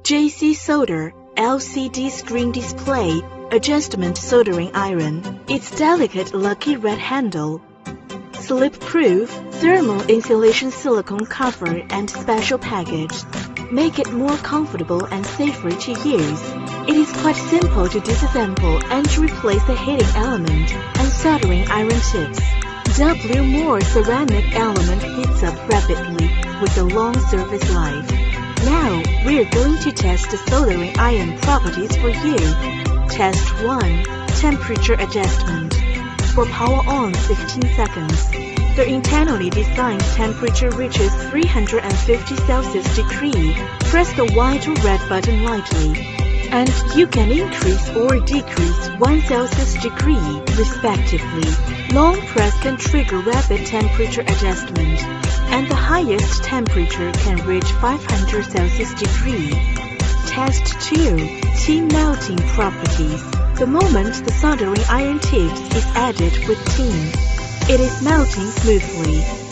JCD Solder LCD Screen Display Adjustment Soldering Iron. Its delicate lucky red handle, slip-proof thermal insulation silicone cover and special package make it more comfortable and safer to use. It is quite simple to disassemble and to replace the heating element and soldering iron tips. W more ceramic element heats up rapidly with a long service life. Now, we're going to test the soldering iron properties for you. Test 1. Temperature adjustment. For power on 15 seconds. The internally designed temperature reaches 350 Celsius degree. Press the white or red button lightly, and you can increase or decrease 1 Celsius degree, respectively. Long press can trigger rapid temperature adjustment, and the highest temperature can reach 500 Celsius degree. Test 2. Tin melting properties. The moment the soldering iron tips is added with tin, it is melting smoothly.